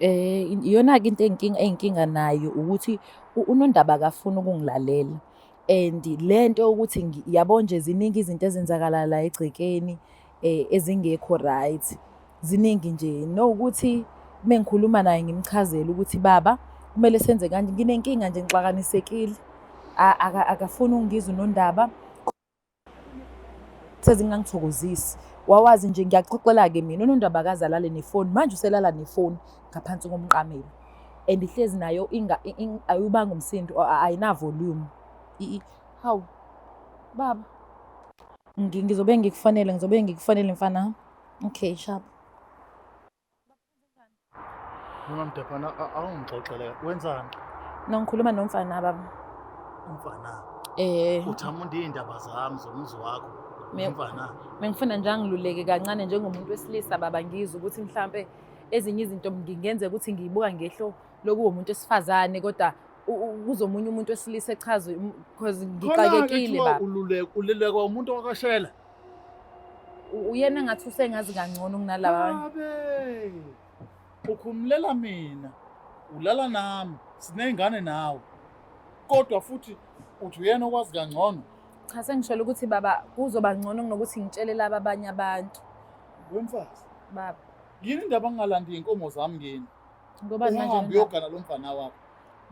Iyona-ke into eyinkinga nayo ukuthi uNondaba akafuni ukungilalela. And le nto yokuthi yabo nje ziningi izinto ezenzakala la egcekeni ezingekho right. Ziningi nje. Nokuthi uma ngikhuluma naye ngimchazele ukuthi baba, kumele senze kanje. Nginenkinga nje ngixakanisekile. Akafuni ukungizwa uNondaba. Sezingangithokozisi. Wawazi nje ngiyakuxoxela-ke mina uNondaba akaze alale nefoni. Manje uselala nefoni ngaphansi komqamelo. And ihlezi nayo ayubanga umsindo, ayina-volume. Hawu, baba. Ngizobe ngikufonele mfana. Okay, sharp. Noma Mdebana awungixoxele wenzani? No, ngikhuluma nomfana baba. Umfana. Uthamunda iy'ndaba zami zomzi wakho. Umfana. Mengifuna nje angiluleke kancane njengomuntu wesilisa baba, ngizwe ukuthi mhlampe ezinye izinto ngingenzeka ukuthi ngiyibuka ngehlo lokuba umuntu wesifazane, kodwa kuzomunye umuntu wesilisa echazwe because ngixakekile baba. Ululekwa umuntu wakashela. Uyena engathi usengazi kangcono kunalaba. Abe. Ukhumulela mina. Ulala nami. Siney'ngane nawe. Kodwa futhi uthi uyena okwazi kangcono. Cha, sengisholo ukuthi baba kuzoba ngcono kunokuthi ngitshele laba abanye abantu. Wemfazi. Baba. Yini indaba ngingalandi iy'nkomo zami ngini? Ngoba manje uhambe uyogana lo mfana wakho.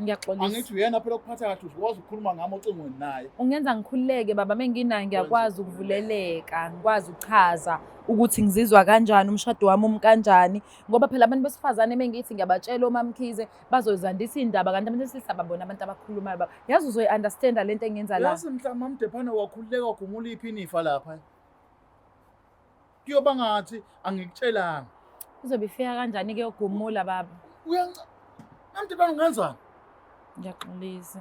Ngiyaxolisa. Angithi uyena phela okuphatha kahle uzokwazi ukukhuluma ngami ocingweni naye. Ungenza ngikhululeke baba, menginayo ngiyakwazi ukuvuleleka, ngikwazi ukuchaza ukuthi ngizizwa kanjani, umshado wami umi kanjani. Ngoba phela abantu besifazane mengithi ngiyabatshela oMamkhize bazozandisa iy'ndaba, kanti abantu besilisa babona abantu abakhulumayo baba. Yazi uzoyi-understand-a lento engenza la. Yazi mhlawumbe uMdebane wakhululeka wagumula iphi inifa lapha? Kuyoba ngathi angikutshelanga. Izobe ifika kanjani-ke yogumula baba? Mdebane ungenzani? Ngiyaxolisa.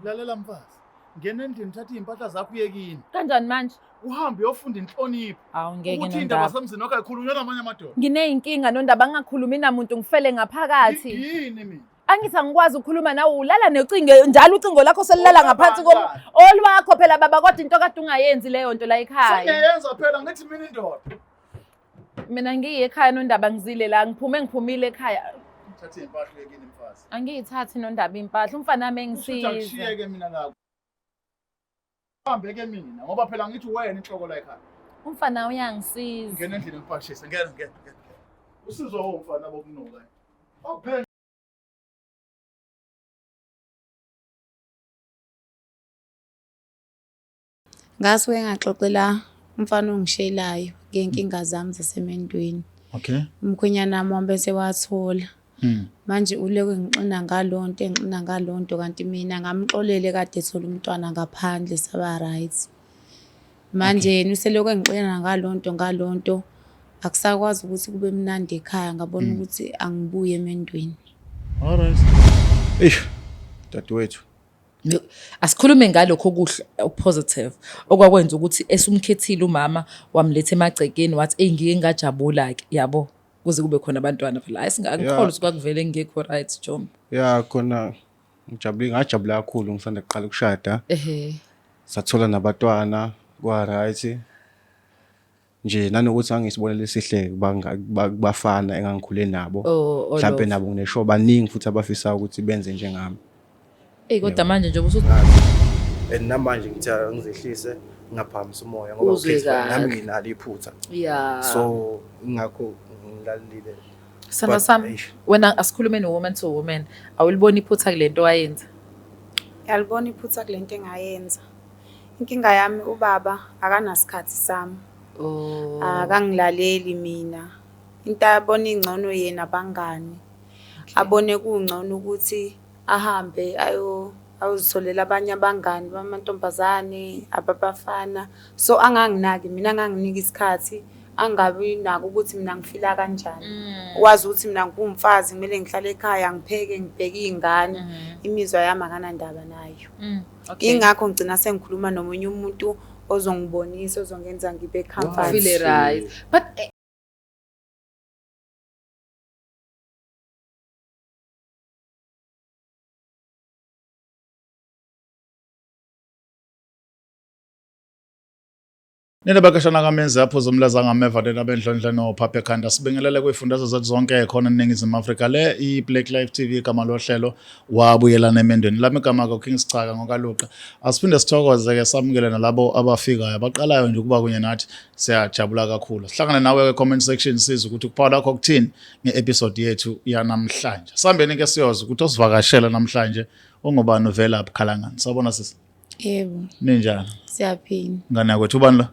Lalela mfazi. Ngena endlini uthatha iy'mpahla zakho uye kini. Kanjani manje? Uhambe uyofunda inhlonipho. Awu ngeke ukuthi iy'ndaba semzini wakho ayikhulunywa namanye amadoda. Nginey'nkinga Nondaba, ngingakhulumi namuntu ngifele ngaphakathi. Yini mina? Angithi angikwazi ukukhuluma nawe, ulala nocingo njalo ucingo lakho selilala ngaphansi olwakho phela baba, kodwa into kade ungayenzi leyo nto la ekhaya. Sengiyenza phela ngithi mina indoda. Mina ngiye ekhaya Nondaba, ngizile la ngiphumile ekhaya. Thatha iy'mpahla uye kini mfazi. Angiyithathi Nondaba impahla, umfana wami engisiza. Ngishiyeke mina la. Uhambe ke mina ngoba phela ngithi wena inhloko la ekhaya. Umfana uyangisiza. Ngena endlini ngipashise, ngena. Usizwa womfana bokunuka. Awuphela. Ngasuke ngaxoxela umfana ongishelayo ngenkinga zami zasemendweni. Okay. Umkhwenyana wami wabese wathola. Manje uleke ngixina ngalonto kanti mina ngamxolele kade ethola umntwana ngaphandle saba right. Manje yena useloko engixina ngalonto akusakwazi ukuthi kube mnandi ekhaya, ngabona ukuthi angibuye emendweni. Alright. Dadewethu. Asikhulume ngalokho okuhle okupositive okwakwenza ukuthi esumkhethile umama wamletha emagcekeni wathi ngike ngajabula-ke yabo kuze kube khona abantwana phela. Hayi singakukholwa ukuthi kwakuvele ngekho right Jombo. Ya khona ngajabula kakhulu ngisanda kuqala ukushada. Sathola nabantwana kwa right. Nje nanokuthi angisibonele sihle bafana engangikhule nabo. Mhlawumbe nabo nginesho baningi futhi abafisa ukuthi benze njengami. Kodwa manje nje ubusuthi and namanje ngithi ngizehlise ngaphamisa umoya ngoba ukhetha nami nginalo iphutha. So ingakho ngilalile. Sami wena asikhulume no-woman to woman, awulibona iphutha kule nto wayenza? Ngiyalibona iphutha kule nto engayenza. Inkinga yami ubaba akanasikhathi sami. Akangilaleli mina. Into abona ingcono yena bangani. Abone kungcono ukuthi ahambe ayozitholela abanye abangani bamantombazane ababafana. So anganginaki mina, anganginika isikhathi, angabi nako ukuthi mina ngifila kanjani. Wazi ukuthi mina ngumfazi kumele ngihlale ekhaya ngipheke ngibheke iy'ngane. Imizwa yami akanandaba nayo. Ingakho ngigcina sengikhuluma nomunye umuntu ozongibonisa, ozongenza ngibe comfort. Feel right. But Nina bakashana kamenzi yaphuza umlaza ngameva lena bendlondle nophaphe ekhanda sibingelele kwifundazwe zethu zonke ekhona eNingizimu Afrika le iBlack Life TV igama lohlelo wabuyelana emendweni lami igama King Sichaka ngokaluqa asiphinde sithokoze ke samukele nalabo abafikayo abaqalayo nje kuba kunye nathi siyajabula kakhulu sihlangane nawe ke comment section siza ukuthi kuphawula lakho kuthini ngeepisode yethu yanamhlanje sambeni ke siyoza ukuthi osivakashela namhlanje ungubani uvela apkhalangani sabona sisi Yebo, ninjani siyaphina. ngane kwethu ubani la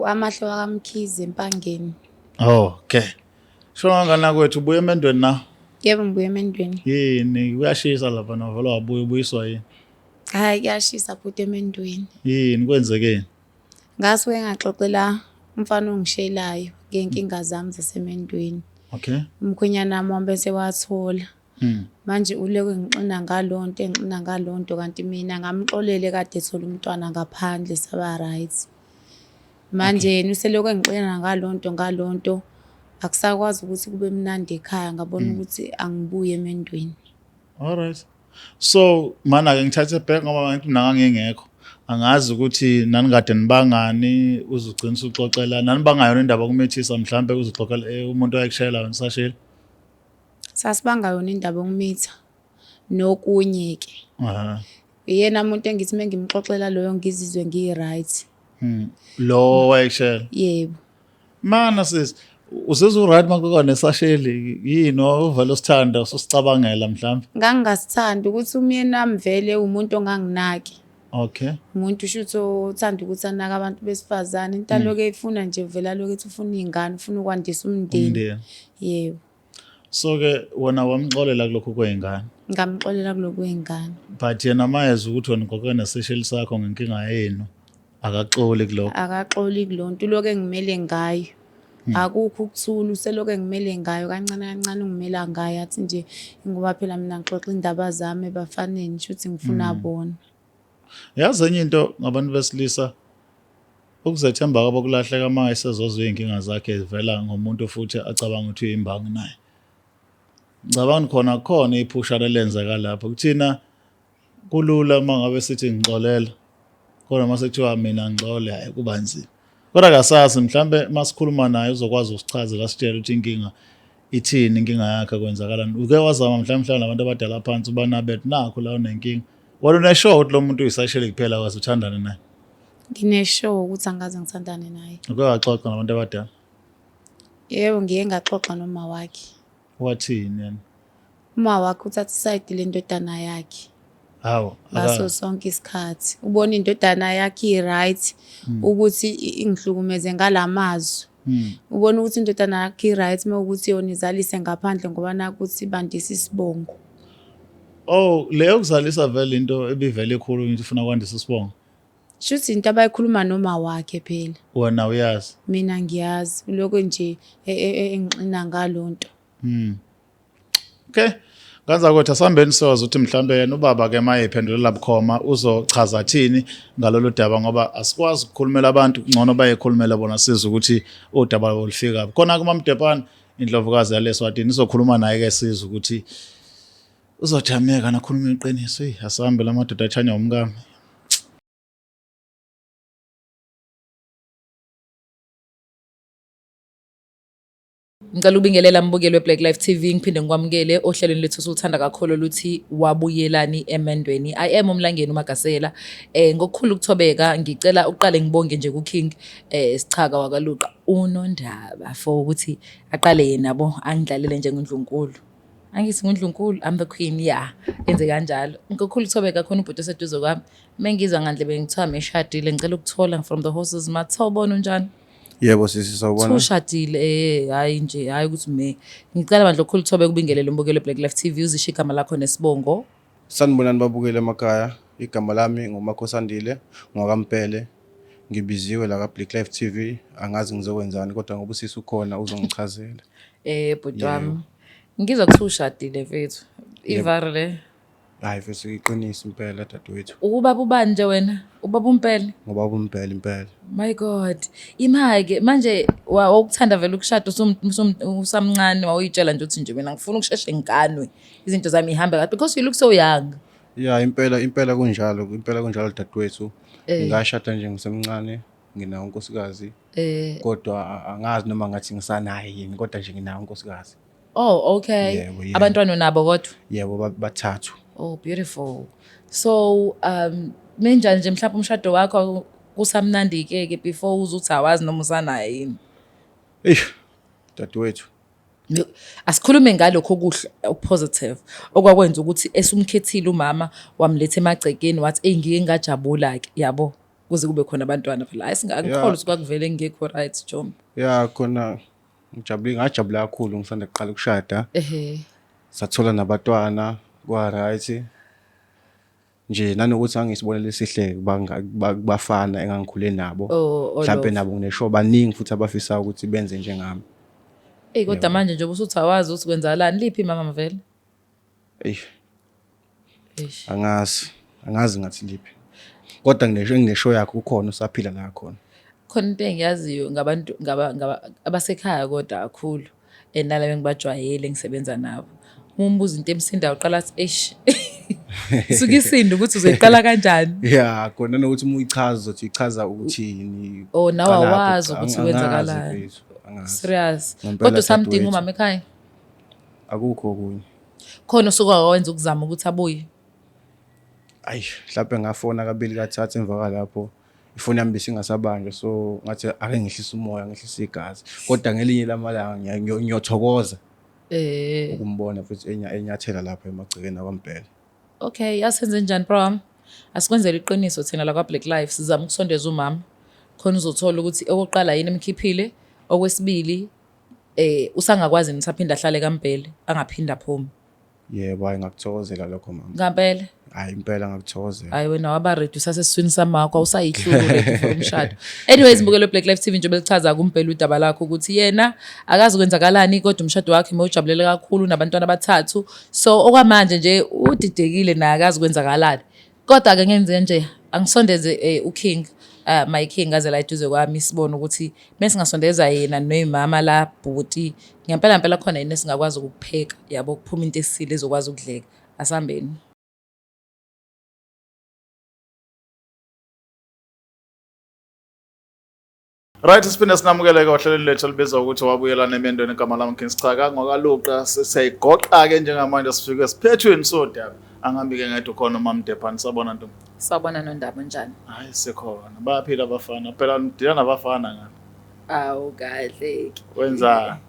Amahlo wakamkhize empangeni. okay shona ngana kwethu ubuye emendweni na Yebo ngibuye emendweni. yini kuyashisa lapha novela wabuye ubuyiswa yini Hayi kuyashisa futhi emendweni. yini kwenzekeni Ngasuke ngaxoxela umfana ongishelayo ngenkinga zami zasemendweni. okay Umkhwenyana wami wambese wathola. Manje uleke ngixina ngalonto kanti mina ngamxolele kade ethola umntwana ngaphandle saba right. Manje yena useloko engixina ngalonto akusakwazi ukuthi kube mnandi ekhaya ngabona ukuthi angibuye emendweni. all right so mana ke ngithathe back ngoba manje mina ngangengekho angazi ukuthi nani kade nibangani uzugcina uxoxela nani bangayona indaba kumethisa mhlambe uzoxoxela umuntu oyekushayela wena sashela Sasibanga yona indaba yokumitha nokunye ke. aha Yena umuntu engithi mengimxoxela loyo ngizizwe ngi-right. lo wayekushayela Yebo. mana sis usizwe right makukho nesasheli yini ovela usithanda usicabangela mhlambe Ngangingasithandi ukuthi umyeni wami vele umuntu onganginaki. okay Umuntu shuthi othanda ukuthi anaka abantu besifazane. Into aloke efuna nje vela aloke ethi ufuna izingane, ufuna ukwandisa umndeni. umndeni Yebo. so ke wona wamxolela kulokho kwengane Ngamxolela kuloko izingane. but yena mayeza ukuthi wena ngokho nesesheli sakho ngenkinga yenu akaxoli kulokho Akaxoli kulonto loke ngimele ngayo. Akukho ukuthula useloke ngimele ngayo kancane ungimela ngayo athi nje ngoba phela mina ngixoxa indaba zami ebafaneni shuthi ngifuna bona. yazi enye into ngabantu besilisa ukuzethemba kwabo kulahleka uma esezozwa inkinga zakhe zivela ngomuntu futhi acabanga ukuthi uyimbangi naye ngicabanga khona iphusha lelenzeka lapho kuthina kulula uma ngabe sithi ngixolela kodwa mase kuthiwa mina ngixole hayi kuba nzima kodwa kasazi mhlambe masikhuluma naye uzokwazi usichazela sitshele ukuthi inkinga ithini inkinga yakhe kwenzakalani uke wazama mhlambe nabantu abadala phansi banabethi nakho la unenkinga wena uneshow ukuthi lo muntu uyisashele kuphela kwazi uthandane naye Ngineshow ukuthi angaze ngithandane naye. uke waxoxa nabantu abadala Yebo ngiye ngaxoxa noma wakhe. wathini yena Uma wakhe uthatha iside lendodana yakhe. hawo Ngaso sonke isikhathi. Ubona indodana yakhe i-right ukuthi ingihlukumeze ngalamazwi. Ubona ukuthi indodana yakhe i-right mawukuthi yona izalise ngaphandle ngoba nakuthi bandisa isibongo. oh leyo kuzalisa vele into ebivele ekhulu into ufuna kwandisa isibongo Shuthi into abayikhuluma noma wakhe phela. wena uyazi Mina ngiyazi uloko nje engixina ngalonto. okay kanza kwethu asambeni siyoza ukuthi mhlambe yena ubaba ke maye iphendulela bukhoma uzochaza thini ngalolu daba ngoba asikwazi ukukhulumela abantu ngcono bayekhulumela bona siza ukuthi udaba olufika khona kuma Mdepana indlovukazi yaleswatini izokhuluma naye ke siza ukuthi uzojameka nakhuluma iqiniso asambe lamadoda achanya umkami Ngicela ubingelela mbukeli weBlack Life TV ngiphinde ngikwamukele ohlelweni lethu sulthanda kakhulu luthi wabuyelani emendweni. I am umlangeni uMagasela. Ngokukhulu ukuthobeka ngicela uqale ngibonge nje kuKing Sichaka wakaluqa unondaba for ukuthi aqale yena yabo angidlalele njengoNdlunkulu. Angithi ngoNdlunkulu I'm the queen enze kanjalo. Ngokukhulu ukuthobeka khona ubhuti oseduze kwami. Mengizwa ngandlebe ngithiwa meshadile ngicela ukuthola from the horses mathobona unjani? Yebo sisi sawubona. Ushadile hayi nje hayi ukuthi ngicela bandla okukhulu thobe kubingelele umbukelo Black Life TV uzisho igama lakho nesibongo. Sanibonani babukele emakhaya. Igama lami nguMakhosandile ngwakaMpele. Ngibiziwe la ka Black Life TV. Angazi ngizokwenzani kodwa ngoba usisi ukhona uzongichazela. Bhuti wami. Ngizwa ukuthi ushadile mfethu. Ivarle. Hayi mfethu iqinisa impela dadewethu. Ubaba ubani nje wena? Ubaba uMpele? Ngobaba uMpele impela. My God. Imake manje wawukuthanda vele ukushada usamncane wawuyitshela nje ukuthi nje mina ngifuna ukusheshe ngiganwe. Izinto zami ihambe kahle because you look so young. Yeah impela kunjalo dadewethu. Ngashada nje ngisemncane nginawo unkosikazi kodwa angazi noma ngathi ngisanaye yini kodwa nje nginawo unkosikazi. Oh, okay. Yebo, yebo. Abantwana nabo kodwa? Yebo bathathu. Oh, beautiful. So, menjani nje mhlawumbe umshado wakho kusamnandi-ke before uze uthi awazi noma usanaye yini? Dadewethu. Asikhulume ngalokho okuhle okupositive okwakwenza ukuthi esumkhethile umama wamletha emagcekeni wathi ngike ngajabula-ke yabo kuze kube khona abantwana phela. Hayi angikholwa ukuthi kwakuvele ngekho right Jombo. Ya khona ngajabula kakhulu ngisanda kuqala ukushada. Sathola nabatwana kwa-right. Nje nanokuthi angisibonele esihle bafana engangikhule nabo. Mhlawumbe nabo ngisho baningi futhi abafisa ukuthi benze njengami. Kodwa manje nje usuthi awazi ukuthi kwenzakalani liphi mama mvele? Angazi ngathi liphi. Kodwa nginesho yakho ukhona usaphila la khona. Khona into engiyaziyo ngabantu abasekhaya kodwa kakhulu nalabo engibajwayele ngisebenza nabo. Umbuzo into emsindayo uqala athi suke isinda ukuthi uzoyiqala kanjani? Ya khona nokuthi uyichaza uzothi uyichaza ukuthini. Nawe awazi ukuthi kwenzakalani. Serious. Kodwa usamdinga umama ekhaya? Akukho okunye. Khona usuke wawenza ukuzama ukuthi abuye? Mhlawumbe ngafona kabili kathathu emva kwalapho ifoni yami besingasabanjwa so ngathi ake ngihlisa umoya ngihlisa igazi kodwa ngelinye lamalanga ngiyothokoza ukumbona futhi enyathela lapha emagcekeni akwamphela. Okay, yasenze njani bro? Asikwenzele iqiniso thina la kwa Black Life sizama ukusondeza umama khona uzothola ukuthi okokuqala yini emkhiphile, okwesibili usangakwazi ukuthi aphinde ahlale kaMbhele angaphinda phuma. Yebo, ngakuthokozela lokho mama. Ngampela? Hayi impela ngakuthokozela. Hayi wena waba ready usasesiswini samakho awusayihlulu ready for umshado. Anyways mbukelo Black Life TV njengoba lichaza kuMbhele udaba lakho ukuthi yena akazi kwenzakalani kodwa umshado wakhe mawujabulela kakhulu nabantwana abathathu. So okwamanje nje udidekile na akazi kwenzakalani. Kodwa ke ngenze nje angisondeze uKing my king aze la eduze kwami sibone ukuthi bese ngasondeza yena noyimama la bhuti ngempela khona yini singakwazi ukupheka yabo kuphuma into esile ezokwazi ukudleka asambeni. Right, siphinde sinamukele ohlelweni lethu libizwa ukuthi wabuyelana emendweni igama lami King Sichaka ngokaluqa siyayigoqa-ke njengamanje sifike siphethweni sodaba angambi-ke ngedwa khona umama Dephani sabona ntombi. Sawubona Nondaba njani? Hayi sikhona bayaphila abafana phela ndila nabafana ngani. Awu kahle ke. Wenzani?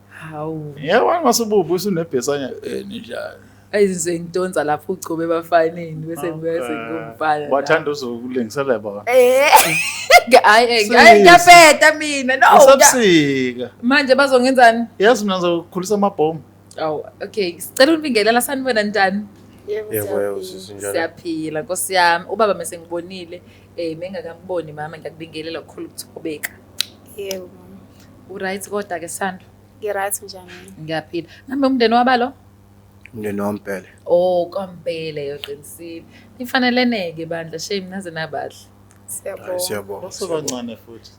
Hawu. Yebo masububu usunebhesanya njani. Ayizinto ngidonsa lapho uchobe bafaneni bese ngumfana. Wathanda uzokulengisela baba. Hayi ngiyaphetha mina no. Usabusika. Manje bazongenzani? Yazi mina ngizokhulisa amabhomu. Awu okay sicela unibingelela sanibona njani? Yebo sisinjalo. Siyaphila Nkosi yami. Ubaba mase ngibonile mengakamuboni mama ngiyakubingelela ukukhulu ukuthobeka. Yebo. Uright kodwa ke Sandra? Ngiright njani? Ngiyaphila. Nambe umndeni wabalo? Umndeni waMphele. Oh kaMphele yoqinisile. Nifanelene-ke bandla shame naze nabahle. Siyabonga. Basebancane futhi.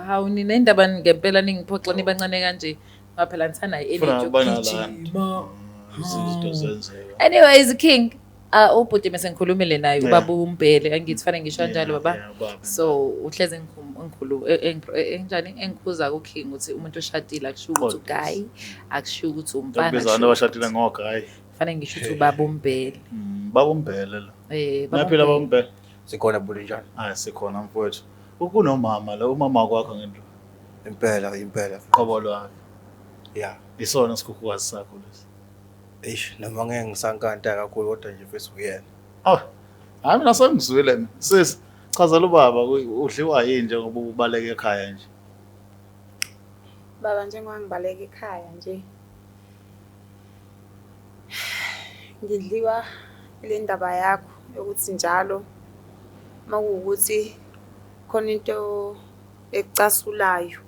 Hawu nina indaba ngempela ningiphoxa nibancane kanje ngaphela ngithanda i-energy yokugijima. Izinto zenzeka. Anyways King ubhuti mase ngikhulumile naye ubaba uMbhele angithi fanele ngisho kanjalo baba. So uhleze ngikhulu enjani engikhuza ku King ukuthi umuntu oshadile akusho ukuthi uguy akusho ukuthi umfana. Bezana abashadile ngoguy. Fanele ngisho ukuthi ubaba uMbhele. Baba uMbhele lo. Naphila baba uMbhele. Sikhona bule njani? Hayi sikhona mfowethu. Ukunomama lo umama wakho ngento. Impela. Qobo lwakhe. Ya. Isona sikhukhukazi sakho lesi. Noma ngeke ngisankanta kakhulu kodwa nje mfethu uyena. Hayi mina sengizwile mina. Sis chazela ubaba udliwa yini njengoba ubaleka ekhaya nje. Baba njengoba ngibaleka ekhaya nje. Ngidliwa ile ndaba yakho ukuthi njalo makuwukuthi khona into ekucasulayo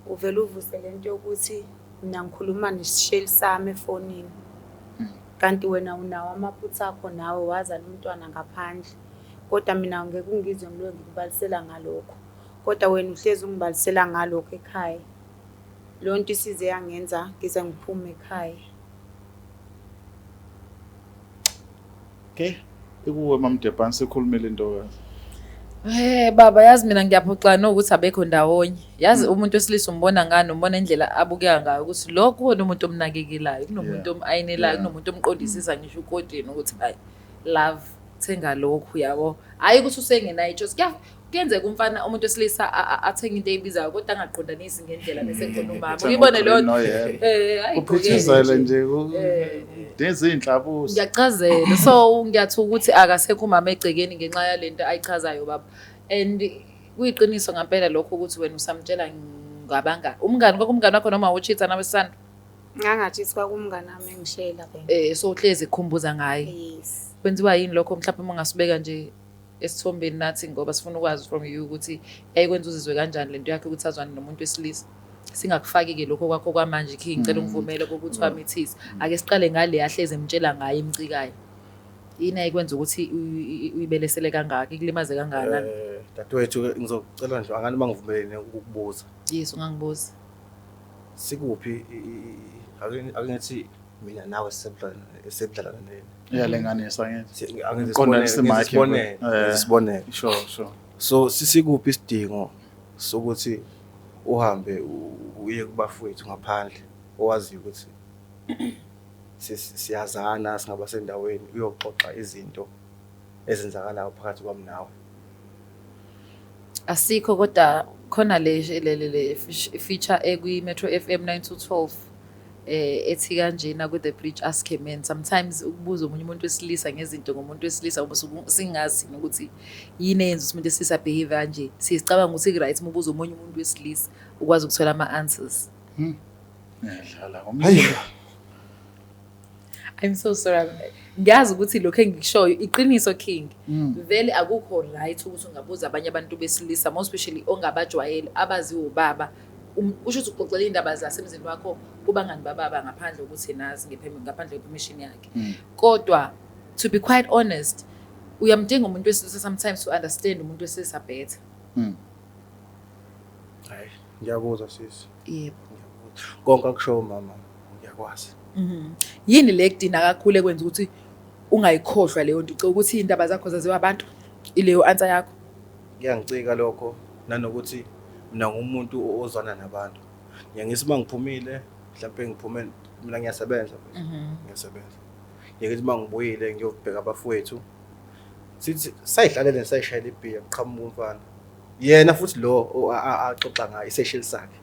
uvela uvuse lento yokuthi mina ngikhuluma nesisheli sami efonini. Kanti wena unawo amaphutha akho nawe waza nomntwana ngaphandle. Kodwa mina ngeke ungizwe ngilo ngikubalisela ngalokho. Kodwa wena uhlezi ungibalisela ngalokho ekhaya. Lo nto isize yangenza ngize ngiphume ekhaya. Okay. Ikuwe mama Dephani sikhulumile into kazi. Baba yazi mina ngiyaphoxana ukuthi abekho ndawonye. Yazi umuntu wesilisa umbona ngani, umbona indlela abukeka ngayo ukuthi lo kukhona umuntu omnakekelayo, kunomuntu omayinelayo, kunomuntu omqondisisa ngisho ukodini ukuthi hayi love thenga lokhu yabo. Hayi ukuthi usengenayo ichoice. Kuyenzeka umfana umuntu wesilisa athenga into eyibizayo kodwa angaqondanisi ngendlela bese khona umama. Uyibone leyo hayi uphithizele nje nezinhlabuso. Ngiyachazela. So ngiyathuka ukuthi akasekho umama egcekeni ngenxa yalento ayichazayo baba. And kuyiqiniso ngempela lokho ukuthi wena usamtshela ngabanga. Umngani kwakumngani wakho noma uchitha nabesana? Ngangathi kwakumngani nami engishela phela. So uhlezi ekhumbuza ngaye. Yes. Kwenziwa yini lokho mhlawumbe uma ngasibeka nje esithombeni nathi ngoba sifuna ukwazi from you ukuthi yayikwenza uzizwe kanjani lento yakhe ukuthi azwane nomuntu wesilisa. Singakufaki-ke lokho kwakho kwamanje King ngicela ungivumele ukuthi wamithise. Ake siqale ngale yahleze emtshela ngayo imcikayo. Yini ayikwenza ukuthi uyibelesele kangaka ikulimaze kangakanani? Dadewethu ngizocela nje angani bangivumelene ukukubuza. Yes ungangibuza. Sikuphi akungithi mina nawe sebudlalana nini? Iyalenganisa ngithi. Ngisibonele. Sure. So sisikuphi isidingo sokuthi uhambe uye kubafowethu ngaphandle owaziyo ukuthi siyazana singaba sendaweni uyoxoxa izinto ezenzakalayo phakathi kwami nawe. Asikho kodwa khona le feature ekwi Metro FM 9212 ethi kanjena ku The Bridge Ask a Man. Sometimes ukubuza umunye umuntu wesilisa ngezinto ngomuntu wesilisa singazi ukuthi yini eyenza ukuthi umuntu wesilisa behave kanje. Sicabanga ukuthi right umubuza umunye umuntu wesilisa ukwazi ukuthola ama-answers. Ngiyadlala ngomlilo. I'm so sorry. Ngiyazi ukuthi lokho engikushoyo iqiniso King. Vele akukho right ukuthi ungabuza abanye abantu besilisa, most especially ongabajwayeli abaziwo baba. Usho ukuthi uxoxela indaba zasemzini wakho kubangani bababa ngaphandle ukuthi nazi ngaphandle kwepermission yakhe. Kodwa to be quite honest, uyamdinga umuntu wesilisa sometimes to understand umuntu wesilisa better. Hayi, ngiyakuzwa sisi. Yebo. Konke akusho mama, ngiyakwazi. Yini le kudina kakhulu ekwenza ukuthi ungayikhohlwa leyo nto ucela ukuthi indaba zakho zaziwa abantu ileyo answer yakho? Ngiyangicika lokho nanokuthi mina ngumuntu ozwana nabantu. Ngiyangisi mangiphumile mhlawumbe ngiphume mina ngiyasebenza ngiyasebenza. Ngiyathi mangibuyile ngiyobheka abafowethu. Sithi sayihlalele sayishayela ibhiya qhamuka umfana. Yena futhi lo axoxa ngayo isesheli sakhe.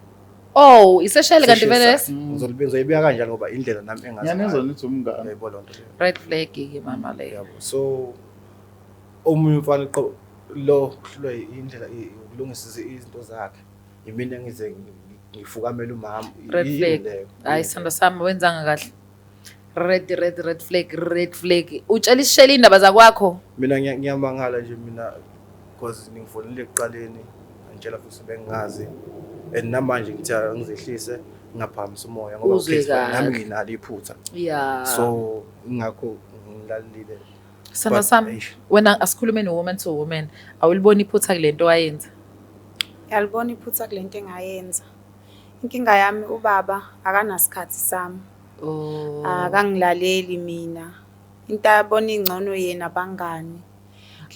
Oh, isesheli kanti vele Ngizoyibiya kanjani ngoba indlela nami engazi. Yanezona nithi umngane. Yebo lonto leyo. red flag ke mama leyo. Yabo. So omunye umfana lo hlwe indlela ukulungisa izinto zakhe. Yimina ngize ngifukamela umama. Red flag. Hayi sanda sami wenzanga kahle. Red flag. Utshela isisheli indaba zakwakho. Mina ngiyamangala nje mina because ngifonile ekuqaleni ngitshela futhi bengazi and namanje ngithi ngizehlise ngaphamisa umoya ngoba nami nginalo iphutha. Yeah. So ngakho ngilalile. Sanda sami wena asikhulume no-woman to woman awulibona iphutha kulento wayenza? Yalibona iphutha kulento engayenza. Inkinga yami ubaba akanasikhathi sami. Oh. Akangilaleli mina. Into abona ingcono yena bangani.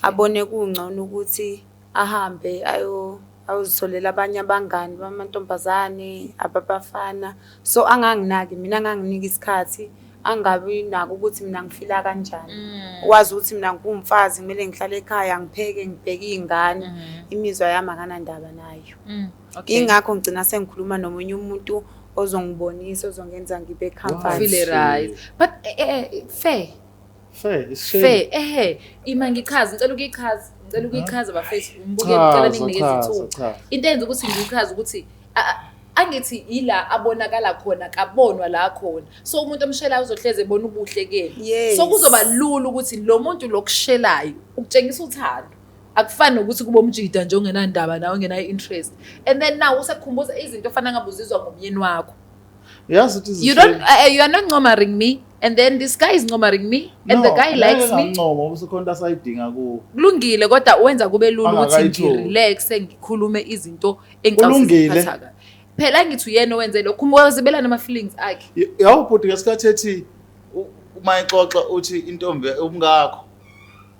Abone kungcono ukuthi ahambe ayozitholela abanye abangani bamantombazane ababafana. So anganginaki mina anganginika isikhathi angabi nako ukuthi mina ngifila kanjani. Wazi ukuthi mina ngumfazi kumele ngihlale ekhaya ngipheke ngibheke izingane. Imizwa yami akanandaba nayo. Okay. Ingakho ngicina sengikhuluma nomunye umuntu ozongibonisa ozongenza ngibe comfort. Feel right. But fair. Ima ngichaza ngicela ukuyichaza bafethu ngibukele ngicela ninginikeze ithuba. Into enza ukuthi ngiyichaze ukuthi angithi ila abonakala khona kabonwa la khona. So umuntu omshelayo uzohleze ebona ubuhle kene. So kuzoba lula ukuthi lo muntu lokushelayo ukutshengisa uthando. Akufani nokuthi kuba umjida nje ongenandaba nawe ongenayo interest. And then now usekhumbuza izinto ofana ngabe uzizwa ngomyeni wakho. Yes, it is. You are not ngomaring me, and then this guy is ngomaring me, and the guy likes me. No, usekhona sayidinga ku. Kulungile kodwa wenza kube lula ukuthi ngirelax ngikhulume izinto engicabuziphatha. Phela ngithi uyena wenze lokho umwazibelana ama feelings akhe. Yawubhuti ngesikhathi ethi uma ixoxa uthi intombi umngakho.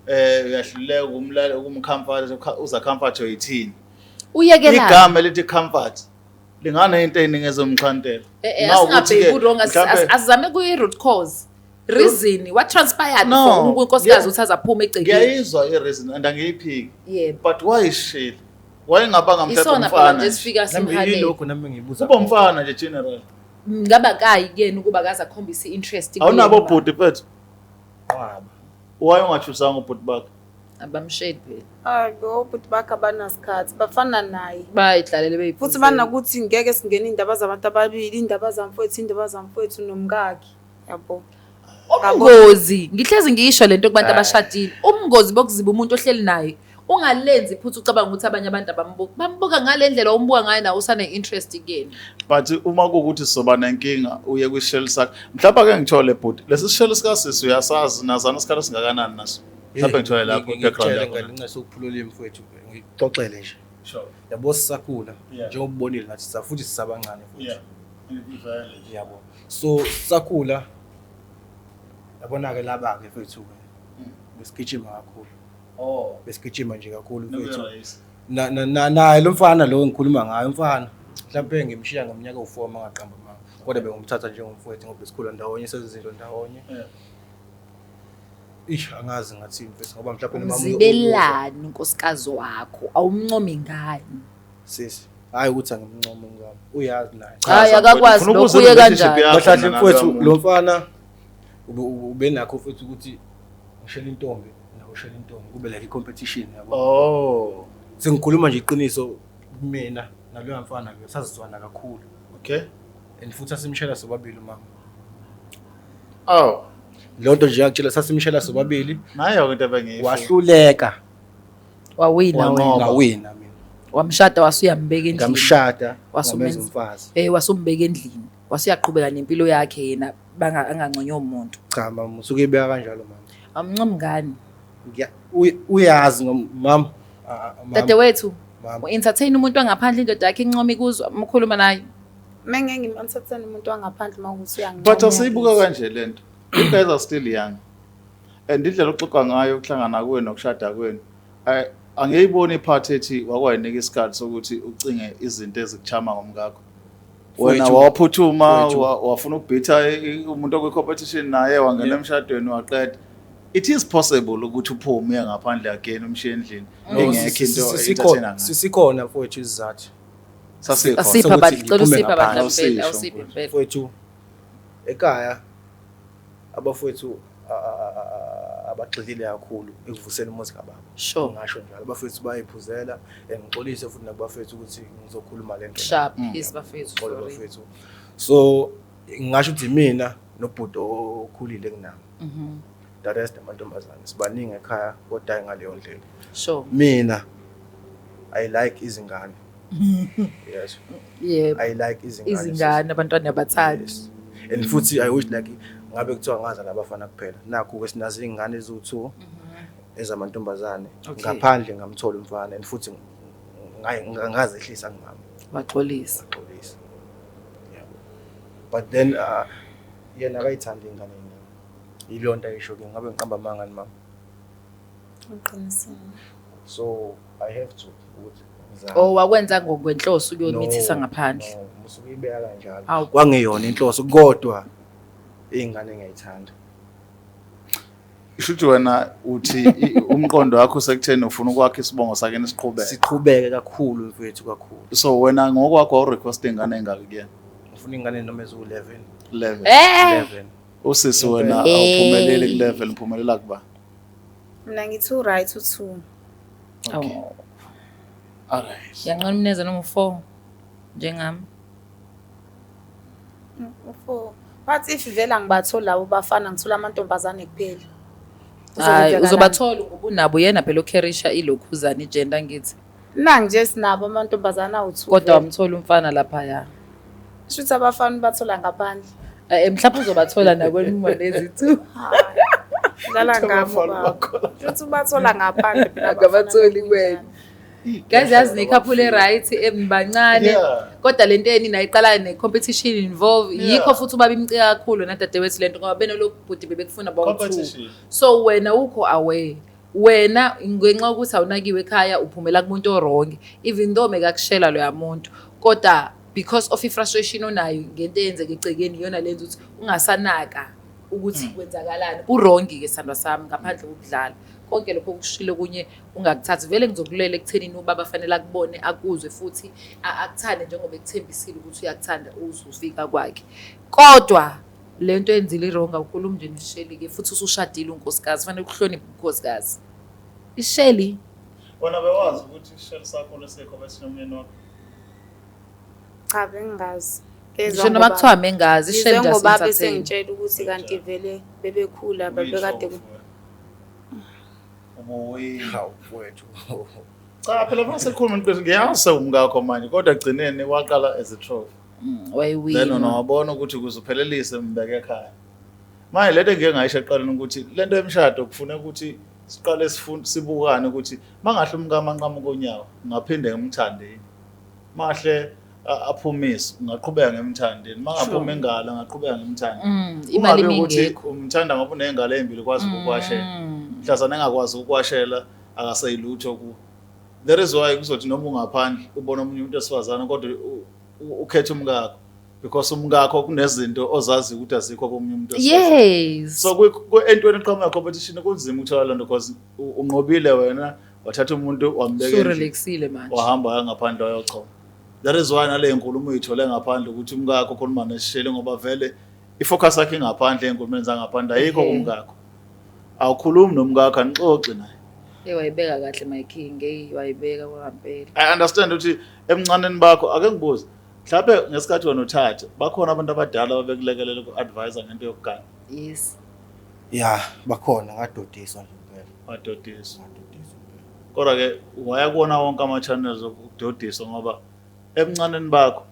uyahluleka ukumcomfort uza comfort uyithini Uyekelana. igama elithi comfort lingane into eyiningi ezomxhantela Asingabheki ku-wrong asizame kuyi-root cause. Reason what transpired No, for unkosikazi yeah. ukuthi azaphuma egcekeni. ngiyayizwa i-reason and angiyiphiki Yebo. but why shit why ngabanga mthetho Isona phela umfana nje sifika Nami simhalele. yilokho nami ngibuza. kuba umfana nje general Ngaba kayi kuyena ukuba kaze akhombise i-interest. awunabo ubhuti phethu Qwaba. why ungachusanga ubhuti bakho Abamshade phela. Hayi obhuti bakhe abanasikhathi bafana naye. Bayidlalele beyiphuzela. Futhi banakuthi ngeke singene indaba zabantu ababili, indaba zamfowethu nomkakhe. Yabo. Umngozi ngihlezi ngiyisho lento kubantu abashadile. Umngozi bokuziba umuntu ohleli naye. Ungalenzi futhi ucabanga ukuthi abanye abantu bambuka ngalendlela umbuka ngayo nawe usane interest kuyena. but uma kuwukuthi sizoba nenkinga uye kwi-shell sakhe mhlawumbe ake ngithole bhuti lesi shell sikasisi uyasazi nazana isikhathi singakanani naso mhlawumbe ngithole lapho i-background yakho ngingasokuphulula mfowethu ngixoxele nje. sure Yabo sisakhula Yeah. njengoba ubonile nathi futhi sisabancane futhi. yeah ngivale Yabo. So sisakhula yabona ke laba ke mfowethu besigijima kakhulu. oh Besigijima nje kakhulu mfowethu. ngiyarace Naye lo mfana lo engikhuluma ngayo umfana mhlawumbe ngimshiya ngeminyaka u4 mangaqamba manga kodwa bengumthatha njengomfowethu ngoba sikhula ndawonye sezizinto ndawonye angazi ngathi mfethu ngoba mhlawumbe Umzibelani unkosikazi wakho awumncomi ngani? sisi hayi ukuthi angimncoma ngami uyazi naye Hayi akakwazi lokho uye kanjani. bahlahle mfethu lo mfana ube nakho futhi ukuthi ngishela intombi nawe ushela intombi kube like i-competition yabo oh sengikhuluma nje iqiniso mina naloya mfana ke sazizwana kakhulu okay and futhi asimshela sobabili mama oh lonto nje yakutshela sasimshela sobabili nayo into ebengiyifuna wahluleka Wawina Wanqoba. wena. ngawina mina Wamshada wasuyambeka endlini. ngamshada Wasumenza. umfazi Wasumbeka endlini. Wasuyaqhubeka nempilo yakhe yena angangconyo umuntu. cha mama usuke ibeka kanjalo mama Amncome ngani? uyazi mama Dadewethu, mama u-entertain umuntu wangaphandle indoda yakhe income ikuzwa umkhuluma naye. Menge ngimantsathana umuntu wangaphandle mawukuthi but uyangincoma. asiyibuka kanje lento you guys are still young and indlela oxoxa ngayo ukuhlangana kwenu nokushada kwenu angiyiboni iphathi ethi wakwayinika isikhathi sokuthi ucinge izinto ezikuchama ngomkakho wena Wethu. waphuthuma Wethu. wafuna ukubhitha umuntu okwi-competition naye wangena emshadweni waqeda it is possible ukuthi uphume uye ngaphandle again umshiye endlini engekho into sisikhona mfowethu isizathu sasikhona Asipha Sokuthi abantu, cela ngiphume usipha abantu ngaphandle, impela, usisho, awusiphe impela. mfowethu ekhaya abafowethu abagxilile kakhulu ekuvuseni umuzi kababa Sure. ngasho njalo abafowethu bayiphuzela ngixolise futhi nakubafowethu ukuthi ngizokhuluma lento Sharp, yes bafethu. Xolo Sorry. bafowethu so ngisho ukuthi mina nobhuti okhulile kunami Mhm. the rest amantombazane sibaningi ekhaya kodwa ngaleyo ndlela Sure. mina I like izingane yes Yebo. I like izingane Izingane abantwana abathandi. Yes. And futhi I wish like ngabe kuthiwa ngaza labafana kuphela nakho ke sinazo izingane eziwu2 ezamantombazane Okay. ngaphandle ngamthola umfana and futhi ngazehlisa ngimama Waxolisa. Xolisa yabo but then yena akayithanda ingane yini ilonto ayisho ke ngabe ngiqamba mangani mama Uqinisile. so I have to ukuthi Oh wakwenza ngokwenhloso ukuyomithisa ngaphandle. musuke ibeka kanjalo Awu. kwangeyona inhloso kodwa ingane ngiyayithanda ishuthi wena uthi umqondo wakho sekutheni ufuna ukwakha isibongo sakhe nesiqhubeke siqhubeke kakhulu mfethu kakhulu so wena ngokwakho request ingane engaki kuyena ngifuna ingane noma ezu11 11 11 usisi wena awuphumeleli ku-level uphumelela kuba Mina ngithi right u2. okay Oh. alright Yanqona umneze noma u4 njengami. U4. But if vela ngibathola labo bafana ngithola amantombazane kuphela. Hayi uzobathola ngoba unabo yena phela okherisha ilokhuzana igender ngithi. Nangi nje sinabo amantombazane awu2. Kodwa wamthola umfana lapha ya. Shuthi abafana bathola ngaphandle. Mhlawumbe uzobathola nakwenuma lezi 2. Dlala ngabo baba. Shuthi bathola ngaphandle phela. Akabatholi kwena. Guys yazi nekhaphule right embancane Yeah. kodwa lento yeni nayiqala ne-competition involve yikho futhi ubaba imcika kakhulu nadadewethu lento ngoba benelokubhudi bebekufuna bawu2 Competition. so wena ukho aware wena ngenxa yokuthi awunakiwe ekhaya uphumela kumuntu orongi, even though mekakushela loya muntu, kodwa because of i-frustration onayo ngento eyenzeka egcekeni iyona lenza ukuthi ungasanaka ukuthi kwenzakalani. Urongi-ke sandwa sami ngaphandle kokudlala. Konke lokho okushilo kunye ungakuthathi. Vele ngizokulela ekuthenini ubaba fanele akubone, akuzwe futhi akuthande njengoba ekuthembisile ukuthi uyakuthanda uzufika kwakhe. Kodwa lento enzile irongi awukhuluma nje neShelly-ke futhi usushadile unkosikazi, fanele ukuhloniphe unkosikazi. iShelly Wena bewazi ukuthi isishelo sakho lesekho besinomyeni wakho? Cha bengazi. ngisho noma kuthiwa mengazi iShelly just ngoba entertain. besengitshela ukuthi kanti vele bebekhula babekade Hawu Wethu. cha phela mase khuluma into ngiyazi umngakho manje kodwa gcineni waqala as a trophy. Then Wayiwina. unawabona ukuthi kuzophelelise mbeke ekhaya. Manje lento engeke ngayisho eqaleni ukuthi lento emshado kufuneka ukuthi siqale sibukane ukuthi mangahle umkama nqamuka konyawo ngaphinde ngimthande. Mahle aphumise ngaqhubeka ngemthandeni, mangaphuma engalo ngaqhubeka ngemthande. Imali Ungabe ukuthi mingekho. umthanda ngoba unengalo ezimbili kwazi ukukwashela. Mhlazana engakwazi ukukwashela akaseyilutho ku. There is why kuzothi noma ungaphandle ubona omunye umuntu esifazana kodwa ukhetha umngakho because umngakho kunezinto ozazi ukuthi azikho komunye umuntu esifazana. Yes. So entweni eqhamuka competition kunzima ukuthola lento because unqobile wena wathatha umuntu wambeka endlini Surelexile manje. wahamba ngaphandle wayochoma. That is why nale nkulumo uyithole ngaphandle ukuthi umngakho ukhuluma neShelly ngoba vele ifocus yakhe ngaphandle enkulumeni zangaphandle ayikho kumngakho. Awukhulumi nomngakho anixoxe naye. Wayibeka kahle my king, wayibeka kwampela. I understand ukuthi emncaneni bakho ake ngibuze mhlawumbe ngesikhathi wena uthatha bakhona abantu abadala ababekulekelela ku-advisor ngento yokugana Yes. Ya, bakhona ngadodiswa nje impela. wadodiswa. Ngadodiswa impela. Kodwa-ke wayakubona wonke ama-channels okudodiswa ngoba emncaneni bakho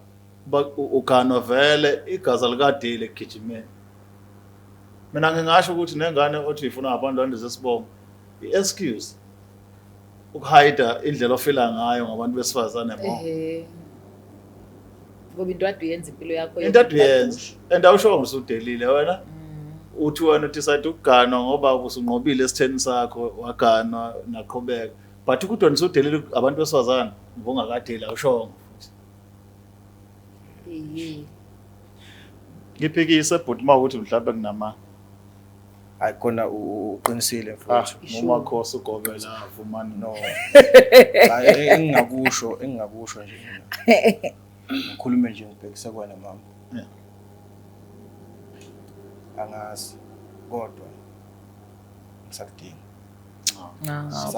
uganwa vele igazi likadile ekugijimeni. Mina ngingasho ukuthi nengane othi uyifuna ngaphandle zesibongo i-excuse ukuhayida indlela ofila ngayo ngabantu besifazane mo. Ngoba into ade uyenza impilo yakho. Into ade uyenza and awusho ngisudelile wena. Uthi wena decide ukuganwa ngoba usunqobile esitheni sakho waganwa naqhubeka. But ukuthi wena usudelile abantu besifazane ngongakadeli awushongo. Ngiphikise but mawukuthi mhlawumbe kunama Hayi khona uqinisile mfowethu. noma khosi ugobela avumani No. Hayi engingakusho nje mina. Ngikhulume nje ngibhekise kwena mama. Yeah. Angazi kodwa ngisakudinga.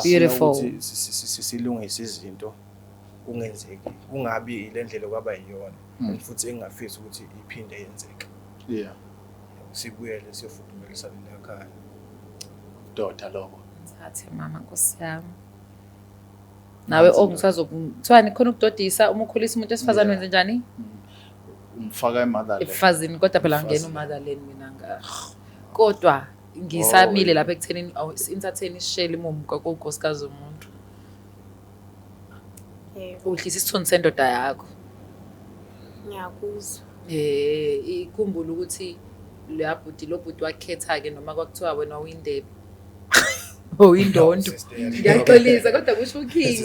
Beautiful. Silungise izinto kungenzeki. Kungabi ile ndlela kwaba yiyona. Futhi engingafisi ukuthi iphinde yenzeke. yeah Sibuyele siyofudumelisa le ekhaya. doda lokho. Ngithathe mama Nkosi yami. Nawe ongisazokuthiwani khona ukudodisa uma ukhulisa umuntu esifazane wenze njani? Umfaka emotherland. Efazini kodwa phela ngena uMotherland mina kodwa ngisamile lapha ekuthenini entertain iShelly momka konkosikazi umuntu. Uhlisa isithunzi sendoda yakho. ngiyakuzwa. Ikhumbula ukuthi lo bhuti wakhetha-ke noma kwakuthiwa wena uyindebe. Uyindondo. Ngiyaxolisa kodwa kusho uking,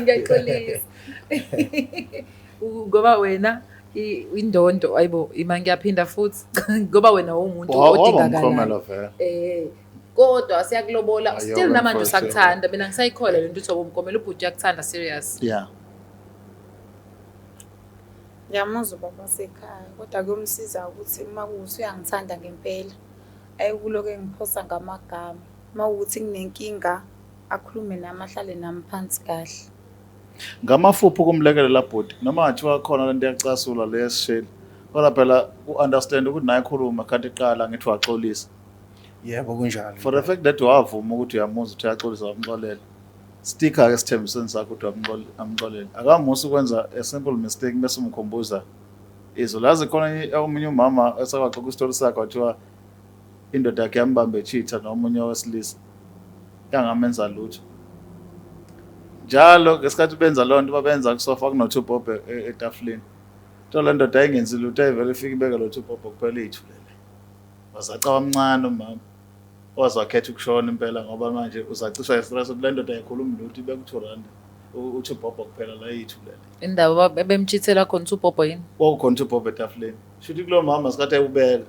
ngiyaxolisa. Ngoba wena indondo ayibo ima ngiyaphinda futhi ngoba wena umuntu odingakalayo. Kodwa siyakulobola still namanje usakuthanda mina ngisayikhola lento uthi womkomela ubhuti uyakuthanda serious. Yeah. Ngiyamuzwa baba sekhaya kodwa kuyomsiza ukuthi uma kuwuthi uyangithanda ngempela ayikuloke ngiphosa ngamagama. Uma ukuthi nginenkinga akhulume nami ahlale nami phansi kahle. Ngamafuphi kumlekelela bhuti noma ngathiwa khona lento yacasula leShelly. Kodwa phela u-understand ukuthi naye khuluma kanti iqala ngithi waxolisa. Yebo kunjalo. For the fact that wavuma ukuthi uyamuzwa ukuthi uyaxolisa wamxolela. Sticker ke sithembiseni sakho ukuthi amxolele. Akamusi ukwenza a simple mistake bese umkhumbuza izo lazi khona omunye umama esakaxoxa isitory sakhe wathiwa indoda yakhe yambambe cheater nomunye wesilisa. Yangamenza lutho. Njalo ngesikhathi benza lonto babenza kusofa kuno2 bob etafuleni. Thola indoda ayingenzi lutho ayivele ifika ibeka lo2 bob kuphela ithulele. Wazacaba omncane umama. wazakhetha ukushona impela ngoba manje uzacishwa istress ukuthi le ndoda ayikhulumi lutho ibe ku-2 rand uthi ubhobho kuphela la yithu lele indawo bemchithela khona ubhobho yini kwakukhona ukuthi ubhobho etafuleni shuthi kulo mama sikhathi ayubeka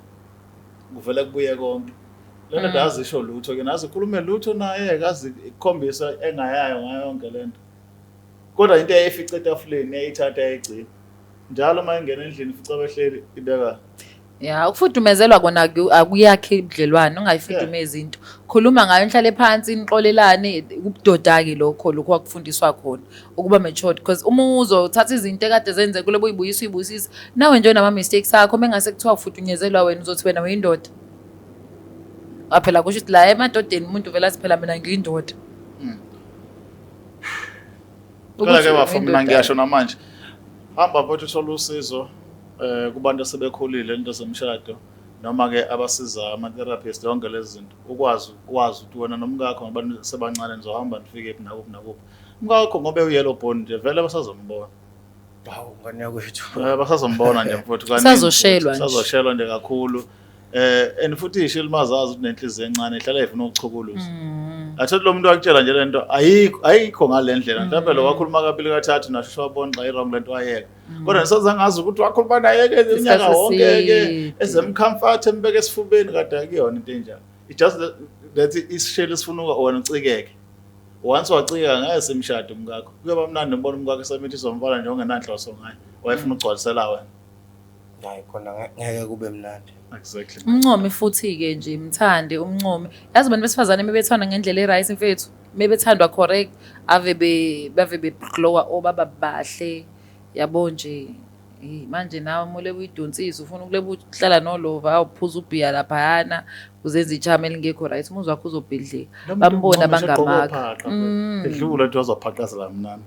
kuvele kubuye konke le ndoda azisho lutho ke nazi ikhulume lutho naye kazi ikukhombisa engayayo ngayo yonke lento kodwa into eyayifica etafuleni yayithatha yayigcina njalo uma ingena endlini ifica behleli ibeka ya ukufudumezelwa kona akuyakhe ubudlelwane ungayifudumezi into khuluma ngayo inhlale phansi inixolelane ubudoda-ke lokho wakufundiswa khona ukuba matured because uma uzothatha izinto ekade zenze kule uyibuyisisa nawe nje nama-mistakes akho mengase kuthiwa ufutunyezelwa wena uzothi wena uyindoda phela kusho ukuthi la emadodeni umuntu vele athi phela mina ngiyindoda kodwa-ke bafo mina ngiyasho namanje hamba mfowethu uthole usizo kubantu asebekhulile into zemshado noma-ke abasiza ama-therapist yonke lezi zinto ukwazi ukuthi wena nomkakho ngabantu sebancane nizohamba nifike ephi nakuphi umkakho ngoba uyellow bone nje vele basazombona hawu ngane yakwethu basazombona nje mfowethu sazoshelwa nje kakhulu and futhi isho limazazi ukuthi nenhliziyo encane ihlala ifuna ukuchukuluza athi lo muntu akutshela nje lento ayikho ngale ndlela mhlawumbe lo wakhuluma kabili kathathu nasho wabona xa i-wrong lento ayeka kodwa nisazangazi ukuthi wakhuluma naye-ke unyaka wonke-ke ezemcomfort embeke esifubeni kade akuyona into enjalo it just that isishelo sifuna wena ucikeke once wacikeka ngaye semshado umkakho kuyoba mnandi mbona umkakho esamithiswa umfana nje ongenanhloso ngaye wayefuna ukugcwalisela wena hayi khona ngeke kube mnandi exactly umncome futhi-ke nje mthande umncome yazi abantu besifazane mebethanda ngendlela e-right mfethu mebethandwa correct bave beglowa obaba bahle yabo nje manje nawe mole uyidonsisa ufuna ukuleba uhlala nolova awuphuza ubhiya laphayana uzenza ijama elingekho right umuzwa wakho uzobhidlika bambona bangamaka edlula nto wazophaqazela mnandi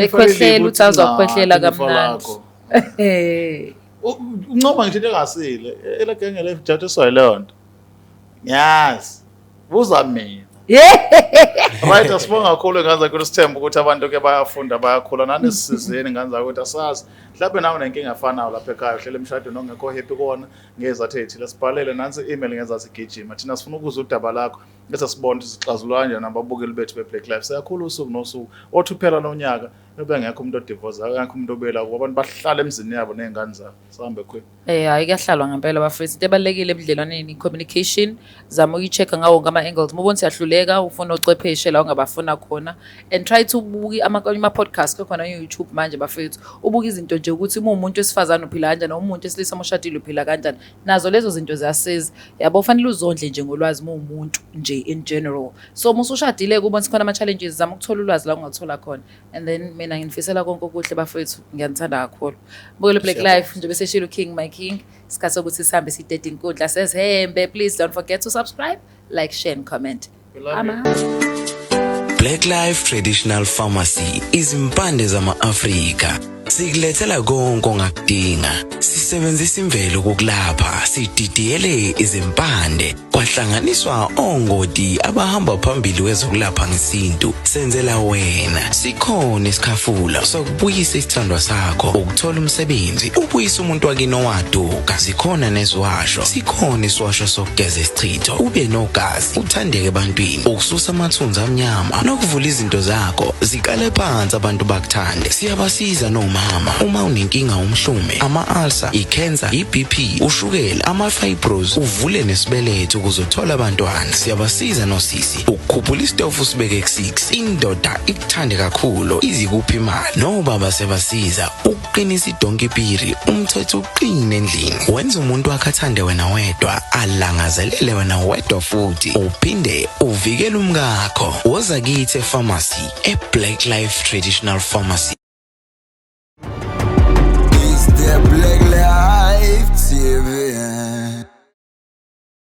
ekhwehlela uthi azokhwehlela kamnandi uncoma ngisho into engasile elagenge lejatiswayo leyo nto yazi buza mina right asibonga kakhulu ngazake ukuthi sithemba ukuthi abantu ke bayafunda bayakhula nanesizini ngazake ukuthi asazi mhlawumbe nawe nenkinga efanayo lapha ekhaya uhlele emshadweni ongekho happy kuwona ngezathi ethile sibhalele nansi i-email ngezathi gijima thina sifuna ukuza udaba lakho bese sibone ukuthi sixazulula kanjani nababukeli bethu be-Black Life siyakhula usuku nosuku othi uphela nonyaka bebe ngekho umuntu odivorce ngekho umuntu obela kuba abantu bahlala emzini yabo nezingane zabo sihambe khwe hayi kuyahlalwa ngempela bafethu into ebalulekile ebudlelwaneni communication zama uyi-check-a ngawo ngama-angles uma ubona siyahluleka ufuna ocwepheshe la ungabafuna khona and try to ubuke ama-podcast khona ku-YouTube manje bafethu ubuke izinto nje ukuthi uma umuntu wesifazane uphila kanjani noma umuntu wesilisa oshadile uphila kanjani nazo lezo zinto ziyasiza yabo fanele uzondle nje ngolwazi uma umuntu nje in general so uma usushadile kubona sikhona ama-challenges zama ukuthola ulwazi la ungathola khona and then mina nginifisela konke okuhle bafethu ngiyanithanda kakhulu bukele Black Life nje bese shilo King my King isikhathi sokuthi sihambe sidede inkundla sezihembe please don't forget to subscribe like share and comment Black Life Traditional Pharmacy izimpande zama-Afrika sikulethela konke ongakudinga sisebenzisa imvelo kokulapha sididiyele izimpande kwahlanganiswa ongoti abahamba phambili kwezokulapha ngesintu senzela wena sikhona isikhafula sokubuyisa isithandwa sakho ukuthola umsebenzi ubuyisa umuntu wakini owaduka sikhona neziwasho sikhona isiwasho sokugeza isichitho ube nogazi uthandeke ebantwini ukususa amathunzi amnyama nokuvula izinto zakho zikale phansi abantu bakuthande siyabasiza noma uma unenkinga umhlume ama-ulcer i-cancer i-BP ushukela ama-fibros uvule nesibeletho ukuzothola abantwana siyabasiza nosisi ukukhuphula isitofu sibeke ku-6 indoda ikuthande kakhulu izikuphi imali nobaba sebasiza ukuqinisa idonkipiri umthetho uqine endlini wenza umuntu wakhe athande wena wedwa alangazelele wena wedwa futhi uphinde uvikele umkakho woza kithi epharmacy eBlack Life Traditional Pharmacy